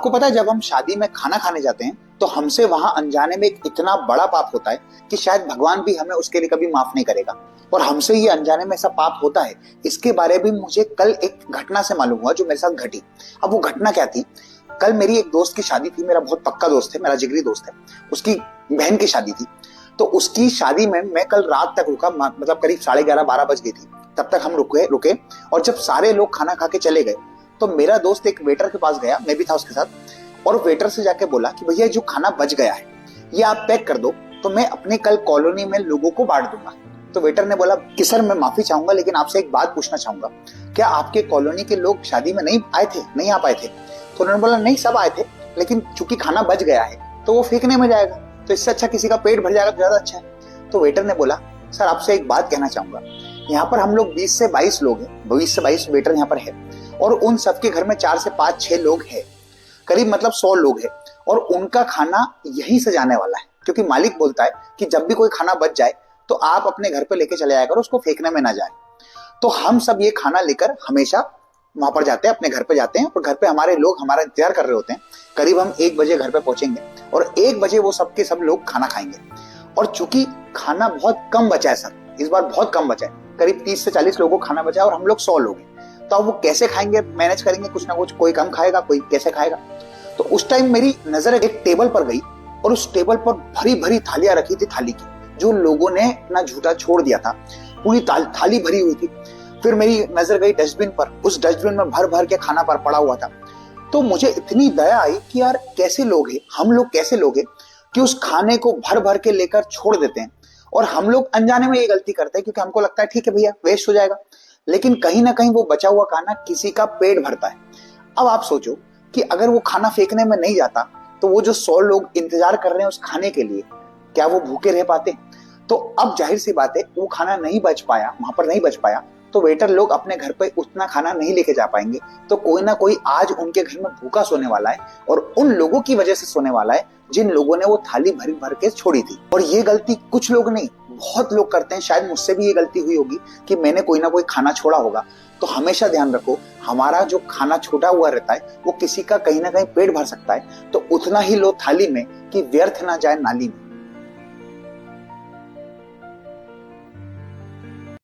आपको पता है जब हम शादी में खाना खाने जाते हैं तो हमसे वहां अनजाने में एक इतना बड़ा पाप होता है कि शायद भगवान भी हमें उसके लिए कभी माफ नहीं करेगा। और हमसे ये अनजाने में ऐसा पाप होता है, इसके बारे में मुझे कल एक घटना से मालूम हुआ जो मेरे साथ घटी। अब वो घटना क्या थी, कल मेरी एक दोस्त की शादी थी, मेरा बहुत पक्का दोस्त है, मेरा जिगरी दोस्त है, उसकी बहन की शादी थी। तो उसकी शादी में मैं कल रात तक रुका, मतलब करीब 11:30-12 बज गई थी, तब तक हम रुके। और जब सारे लोग खाना खा के चले गए तो मेरा दोस्त एक वेटर के पास गया, मैं भी था उसके साथ, और वेटर से जाके बोला कि भैया जो खाना बच गया है ये आप पैक कर दो, तो मैं अपने कल कॉलोनी में लोगों को बांट दूंगा। तो वेटर ने बोला कि सर मैं माफी चाहूंगा लेकिन आपसे एक बात पूछना चाहूंगा, क्या आपके कॉलोनी के लोग शादी में नहीं आ पाए थे? तो उन्होंने बोला नहीं, सब आए थे, लेकिन चूंकि खाना बच गया है तो वो फेंकने में जाएगा, तो इससे अच्छा किसी का पेट भर जाएगा तो ज्यादा अच्छा है। तो वेटर ने बोला सर आपसे एक बात कहना चाहूंगा, यहाँ पर हम लोग 20 से 22 लोग हैं, 20 से 22 वेटर यहाँ पर है, और उन सबके घर में 4 से 5-6 लोग हैं, करीब मतलब 100 लोग हैं, और उनका खाना यहीं से जाने वाला है, क्योंकि मालिक बोलता है कि जब भी कोई खाना बच जाए तो आप अपने घर पे लेके चले आया करो, उसको फेंकने में ना जाए। तो हम सब ये खाना लेकर हमेशा वहां पर जाते हैं, अपने घर पे जाते हैं, और घर पे हमारे लोग हमारा इंतजार कर रहे होते हैं। करीब हम 1 बजे घर पे पहुंचेंगे और 1 बजे वो सबके सब लोग खाना खाएंगे। और चूंकि खाना बहुत कम बचा है सर, इस बार बहुत कम बचा है, करीब 30 से 40 लोगों को खाना बचा है और हम लोग 100 लोग हैं, तो अब वो कैसे खाएंगे, मैनेज करेंगे कुछ ना कुछ, कोई कम खाएगा कोई कैसे खाएगा। तो उस टाइम मेरी नजर एक टेबल पर गई और उस टेबल पर भरी भरी थालियां रखी थी, थाली की, जो लोगों ने अपना झूठा छोड़ दिया था, पूरी थाली भरी हुई थी। फिर मेरी नजर गई डस्टबिन पर, उस डस्टबिन में भर भर के खाना पर पड़ा हुआ था। तो मुझे इतनी दया आई कि यार कैसे लोग हैं हम लोग, कैसे लोग हैं कि उस खाने को भर भर के लेकर छोड़ देते हैं। और हम लोग अनजाने में ये गलती करते हैं क्योंकि हमको लगता है ठीक है भैया वेस्ट हो जाएगा, लेकिन कहीं ना कहीं वो बचा हुआ खाना किसी का पेट भरता है। अब आप सोचो कि अगर वो खाना फेंकने में नहीं जाता तो वो जो 100 लोग इंतजार कर रहे हैं उस खाने के लिए, क्या वो भूखे रह पाते? तो अब जाहिर सी बात है वो खाना नहीं बच पाया, वहां पर नहीं बच पाया, तो वेटर लोग अपने घर पे उतना खाना नहीं लेके जा पाएंगे, तो कोई ना कोई आज उनके घर में भूखा सोने वाला है, और उन लोगों की वजह से सोने वाला है जिन लोगों ने वो थाली भर भर के छोड़ी थी। और ये गलती कुछ लोग नहीं बहुत लोग करते हैं, शायद मुझसे भी ये गलती हुई होगी कि मैंने कोई ना कोई खाना छोड़ा होगा। तो हमेशा ध्यान रखो, हमारा जो खाना छोटा हुआ रहता है वो किसी का कहीं ना कहीं पेट भर सकता है, तो उतना ही लो थाली में कि व्यर्थ ना जाए नाली में।